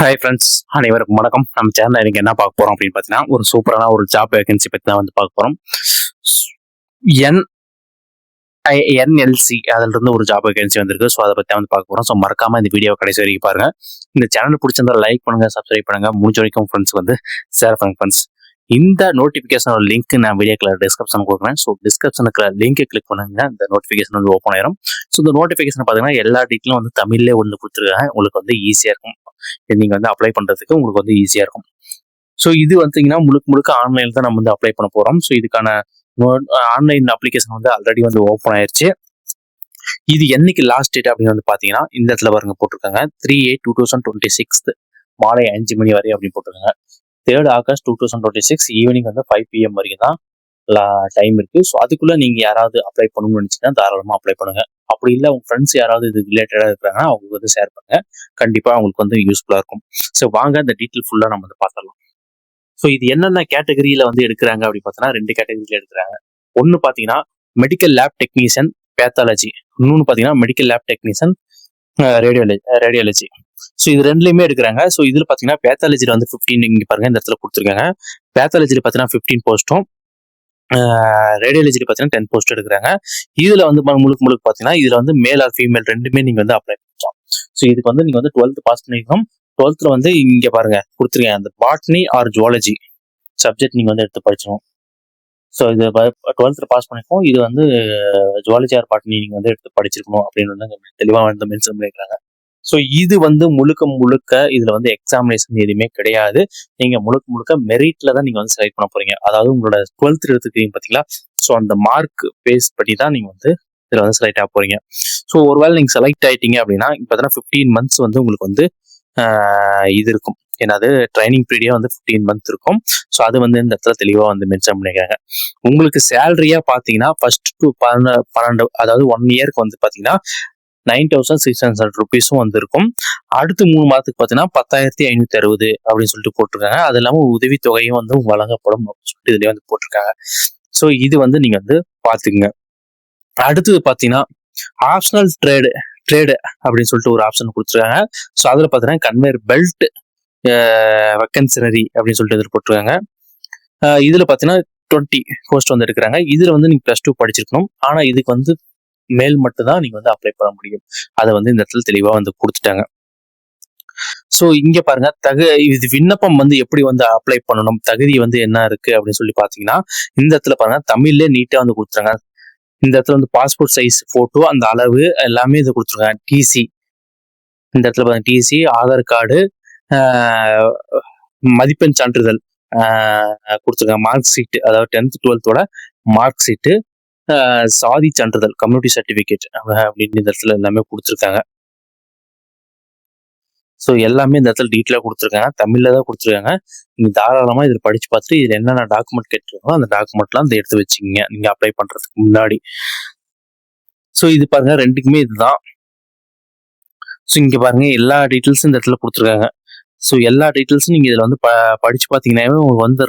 Hi friends, அனைவருக்கும் வணக்கம். நம்ம சேனலில் எனக்கு என்ன பார்க்க போகிறோம் அப்படின்னு பார்த்தீங்கன்னா, ஒரு சூப்பரான ஒரு ஜாப் வேகன்சி பற்றி தான் வந்து பார்க்க போகிறோம். என்எல்சி அதிலிருந்து ஒரு ஜாப் வேகன்சி வந்திருக்கு. ஸோ அதை பற்றி வந்து பார்க்க போகிறோம். ஸோ மறக்காமல் இந்த வீடியோ கடைசி வரைக்கும் பாருங்க. இந்த சேனல் பிடிச்சிருந்தா லைக் பண்ணுங்க, சப்ஸ்கிரைப் பண்ணுங்க, முடிஞ்ச வரைக்கும் ஃப்ரெண்ட்ஸ் வந்து ஷேர் பண்ணுங்க ஃப்ரெண்ட்ஸ். இந்த நோட்டிஃபிகேஷனோட லிங்க் நான் வீடியோக்குள்ள டிஸ்கிரிப்ஷன் கொடுக்குறேன். ஸோ டிஸ்கிரிப்ஷனுக்கு லிங்கை கிளிக் பண்ணுங்க, இந்த நோட்டிஃபிகேஷன் வந்து ஓப்பன் ஆயிரும். ஸோ இந்த நோட்டிஃபிகேஷன் பார்த்தீங்கன்னா எல்லா டீட்டெயிலும் வந்து தமிழ்லேயே வந்து கொடுத்துருக்காங்க. உங்களுக்கு வந்து ஈஸியாக இருக்கும். நீங்கள் வந்து அப்ளை பண்ணுறதுக்கு உங்களுக்கு வந்து ஈஸியாக இருக்கும். ஸோ இது பார்த்தீங்கன்னா முழுக்க ஆன்லைனில் தான் நம்ம வந்து அப்ளை பண்ண போகிறோம். ஸோ இதுக்கான ஆன்லைன் அப்ளிகேஷன் வந்து ஆல்ரெடி வந்து ஓப்பன் ஆயிடுச்சு. இது என்னைக்கு லாஸ்ட் டேட் அப்படின்னு வந்து பார்த்தீங்கன்னா இந்த இடத்துல பாருங்க போட்டிருக்காங்க 3/8/2026 மாலை 5 மணி வரை அப்படின்னு போட்டிருக்காங்க. 3rd August 2026 ஈவினிங் வந்து 5 PM வரைக்கும் தான் டைம் இருக்கு. ஸோ அதுக்குள்ள நீங்க யாராவது அப்ளை பண்ணணும்னு நினைச்சீங்கன்னா தாராளமா அப்ளை பண்ணுங்க. அப்படி இல்லை உங்க ஃப்ரெண்ட்ஸ் யாராவது இது ரிலேட்டடா இருக்கிறாங்கன்னா அவங்களுக்கு வந்து ஷேர் பண்ணுங்க. கண்டிப்பா அவங்களுக்கு வந்து யூஸ்ஃபுல்லா இருக்கும். ஸோ வாங்க இந்த டீட்டெயில் ஃபுல்லா நம்ம வந்து பார்த்துடலாம். ஸோ இது என்னென்ன கேட்டகரியில வந்து எடுக்கிறாங்க அப்படின்னு பார்த்தீங்கன்னா 2 கேட்டகரியில எடுக்கிறாங்க. ஒன்று பார்த்தீங்கன்னா மெடிக்கல் லேப் டெக்னீஷியன் பேத்தாலஜி, இன்னொன்று பார்த்தீங்கன்னா medical lab technician radiology. So இது ரெண்டுலையுமே எடுக்கிறாங்க. ஸோ இதில் பார்த்தீங்கன்னா பேத்தாலஜியில் வந்து 15 இங்கே பாருங்க இந்த இடத்துல கொடுத்துருக்காங்க. பேத்தாலஜியில் பார்த்தீங்கன்னா 15 போஸ்ட்டும், ரேடியாலஜியில் பார்த்தீங்கன்னா 10 போஸ்ட் எடுக்கிறாங்க. இதில் வந்து முழுக்க பார்த்தீங்கன்னா இதில் வந்து மேல் ஆர் ஃபீமேல் ரெண்டுமே நீங்கள் வந்து அப்ளை பண்ணலாம். ஸோ இதுக்கு வந்து நீங்கள் வந்து 12th பாஸ் பண்ணிக்கணும். 12th வந்து இங்கே பாருங்க கொடுத்துருக்கேன், அந்த பாட்னி ஆர் ஜுவாலஜி சப்ஜெக்ட் நீங்கள் வந்து எடுத்து படிச்சணும். ஸோ இது 12th பாஸ் பண்ணிக்கணும். இது வந்து ஜுவாலஜி ஆர் பாட்னி நீங்கள் வந்து எடுத்து படிச்சிருக்கணும் அப்படின்னு வந்து தெளிவாக வந்து மென்ஷன் பண்ணியிருக்காங்க. ஸோ இது வந்து முழுக்க இதில் வந்து எக்ஸாமினேஷன் எதுவுமே கிடையாது. நீங்கள் முழுக்க மெரிட்ல தான் நீங்கள் வந்து செலக்ட் பண்ண போறீங்க. அதாவது உங்களோட 12th எடுத்துக்கிறீங்க பார்த்தீங்களா, ஸோ அந்த மார்க் பேஸ் படி தான் நீங்கள் வந்து இதில் வந்து செலக்ட் ஆக போறீங்க. ஸோ ஒருவேளை நீங்கள் செலக்ட் ஆயிட்டீங்க அப்படின்னா பார்த்தீங்கன்னா 15 months வந்து உங்களுக்கு வந்து இது இருக்கும். ஏன்னாது ட்ரைனிங் பீரியடே வந்து 15 months இருக்கும். ஸோ அது வந்து இந்த இடத்துல தெளிவாக வந்து மென்ஷன் பண்ணிக்கிறாங்க. உங்களுக்கு சேலரியா பார்த்தீங்கன்னா ஃபர்ஸ்ட் டு 12 அதாவது 1 இயருக்கு வந்து பார்த்தீங்கன்னா 9,600 rupees வந்து இருக்கும். அடுத்து 3 மாதத்துக்கு பார்த்தீங்கன்னா 10,560 அப்படின்னு சொல்லிட்டு போட்டிருக்காங்க. அது இல்லாமல் உதவித்தொகையும் வந்து வழங்கப்படும் அப்படின்னு சொல்லிட்டு இதுலேயே வந்து போட்டிருக்காங்க. ஸோ இது வந்து நீங்க வந்து பார்த்துக்குங்க. அடுத்தது பார்த்தீங்கன்னா ஆப்ஷனல் ட்ரேடு அப்படின்னு சொல்லிட்டு ஒரு ஆப்ஷன் கொடுத்துருக்காங்க. ஸோ அதில் பார்த்தீங்கன்னா கன்வேயர் பெல்ட் வெக்கன்சனரி அப்படின்னு சொல்லிட்டு இதில் போட்டிருக்காங்க. இதில் பார்த்தீங்கன்னா 20 போஸ்ட் வந்து எடுக்கிறாங்க. இதில் வந்து நீங்கள் +2 படிச்சிருக்கணும். ஆனால் இதுக்கு வந்து மேல் மட்டும் தான் நீங்க வந்து அப்ளை பண்ண முடியும். அதை வந்து இந்த இடத்துல தெளிவாக வந்து கொடுத்துட்டாங்க. ஸோ இங்க பாருங்க இது விண்ணப்பம் வந்து எப்படி வந்து அப்ளை பண்ணணும், தகுதி வந்து என்ன இருக்கு அப்படின்னு சொல்லி பார்த்தீங்கன்னா இந்த இடத்துல பாருங்க தமிழ்ல நீட்டா வந்து கொடுத்துருங்க. இந்த இடத்துல வந்து பாஸ்போர்ட் சைஸ் போட்டோ, அந்த அளவு எல்லாமே இது கொடுத்துருக்காங்க. டிசி இந்த இடத்துல பாருங்க, டிசி, ஆதார் கார்டு, மதிப்பெண் சான்றிதழ் கொடுத்துருக்காங்க. மார்க் ஷீட், அதாவது 10th 12th மார்க் ஷீட்டு, சாதி சான்றிதழ், கம்யூனிட்டி சர்டிபிகேட் அப்படின்னு இந்த இடத்துல எல்லாமே கொடுத்துருக்காங்க. ஸோ எல்லாமே இந்த இடத்துல டீட்டெயிலாக கொடுத்துருக்காங்க. தமிழ்ல தான் கொடுத்துருக்காங்க. நீங்க தாராளமா இதில் படிச்சு பார்த்துட்டு இதில் என்னென்ன டாக்குமெண்ட் கேட்டிருக்கோ அந்த டாக்குமெண்ட்லாம் இந்த எடுத்து வச்சுக்கிங்க நீங்க அப்ளை பண்றதுக்கு முன்னாடி. ஸோ இது பாருங்க ரெண்டுக்குமே இதுதான். ஸோ இங்க பாருங்க எல்லா டீட்டெயில்ஸும் இந்த இடத்துல கொடுத்துருக்காங்க. ஸோ எல்லா டீட்டெயில்ஸும் நீங்கள் இதில் வந்து படிச்சு பார்த்தீங்கன்னாவே உங்களுக்கு வந்து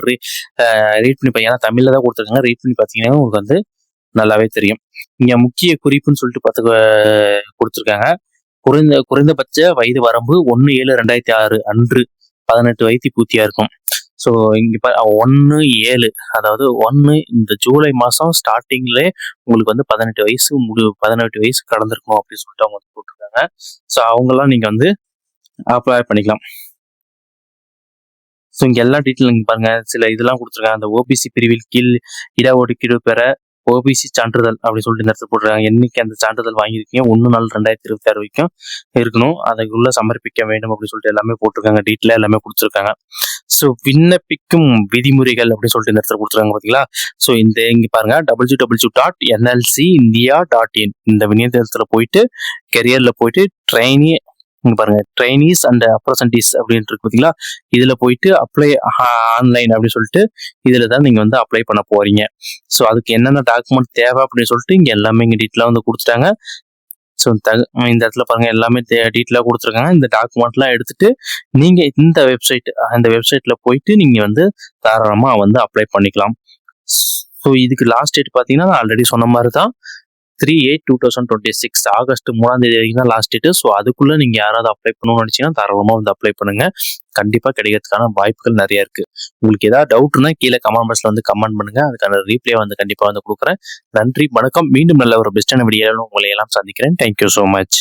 ரீட் பண்ணி, ஏன்னா தமிழில் தான் கொடுத்துருக்காங்க, ரீட் பண்ணி பார்த்தீங்கன்னா உங்களுக்கு வந்து நல்லாவே தெரியும். இங்கே முக்கிய குறிப்புன்னு சொல்லிட்டு கொடுத்துருக்காங்க. குறைந்தபட்ச வயது வரம்பு 1/7/2006 அன்று 18 வயது பூர்த்தியா இருக்கும். ஸோ இங்க 1/7, அதாவது 1 இந்த ஜூலை மாதம் ஸ்டார்டிங்ல உங்களுக்கு வந்து 18 வயசு கடந்திருக்கணும் அப்படின்னு சொல்லிட்டு அவங்க வந்து போட்டிருக்காங்க. ஸோ அவங்கெல்லாம் நீங்க வந்து அப்ளை பண்ணிக்கலாம். ஸோ இங்க எல்லா டீட்டெயில் இங்க பாருங்க, சில இதெல்லாம் கொடுத்துருக்காங்க. அந்த ஓபிசி பிரிவில் கீழ் இடஒதுக்கீடு பெற ஓபிசி சான்றிதழ் அப்படின்னு சொல்லிட்டு இந்த இடத்துல போட்டுருக்காங்க. என்னைக்கு அந்த சான்றிதழ் வாங்கியிருக்கீங்க 1/4/2026 வரைக்கும் இருக்கணும், அதுக்குள்ள சமர்ப்பிக்க வேண்டும் அப்படின்னு சொல்லிட்டு எல்லாமே போட்டிருக்காங்க. டீட்டெயிலாக எல்லாமே கொடுத்துருக்காங்க. ஸோ விண்ணப்பிக்கும் விதிமுறைகள் அப்படின்னு சொல்லிட்டு இந்த இடத்துல கொடுத்துருக்காங்க பார்த்தீங்களா. ஸோ இங்க பாருங்க www.nlcindia.in இந்த இணையதளத்துல போயிட்டு கெரியர்ல போயிட்டு பாருங்க ட்ரைனிஸ் அண்ட் அப்ரசன்டிஸ் அப்படின்னு இருக்கு பார்த்தீங்களா. இதுல போயிட்டு அப்ளை ஆன்லைன் அப்படின்னு சொல்லிட்டு இதுல தான் நீங்க வந்து அப்ளை பண்ண போறீங்க. ஸோ அதுக்கு என்னென்ன டாக்குமெண்ட் தேவை அப்படின்னு சொல்லிட்டு இங்க எல்லாமே இங்க டீட்டெயிலாக வந்து கொடுத்துட்டாங்க. ஸோ இந்த இடத்துல பாருங்க எல்லாமே டீட்டெயிலாக கொடுத்துருக்காங்க. இந்த டாக்குமெண்ட்லாம் எடுத்துட்டு நீங்க இந்த வெப்சைட்ல போயிட்டு நீங்க வந்து தாராளமா வந்து அப்ளை பண்ணிக்கலாம். ஸோ இதுக்கு லாஸ்ட் டேட் பார்த்தீங்கன்னா நான் ஆல்ரெடி சொன்ன மாதிரி தான் 3/8/2026 ஆகஸ்ட் 3ஆம் தேதி வரைக்கும் தான் லாஸ்ட் டேட். ஸோ அதுக்குள்ள நீங்க யாராவது அப்ளை பண்ணணும்னு நினைச்சீங்கன்னா தாராளமா வந்து அப்ளை பண்ணுங்க. கண்டிப்பா கிடைக்கிறதுக்கான வாய்ப்புகள் நிறைய இருக்கு. உங்களுக்கு ஏதாவது டவுட்னா கீழே கமெண்ட் பாக்ஸ்ல வந்து கமெண்ட் பண்ணுங்க. அதுக்கான ரீப்ளே வந்து கண்டிப்பா வந்து கொடுக்குறேன். நன்றி, வணக்கம். மீண்டும் நல்ல ஒரு பெஸ்டான வீடியோவில் உங்களை எல்லாம் சந்திக்கிறேன். Thank you so much.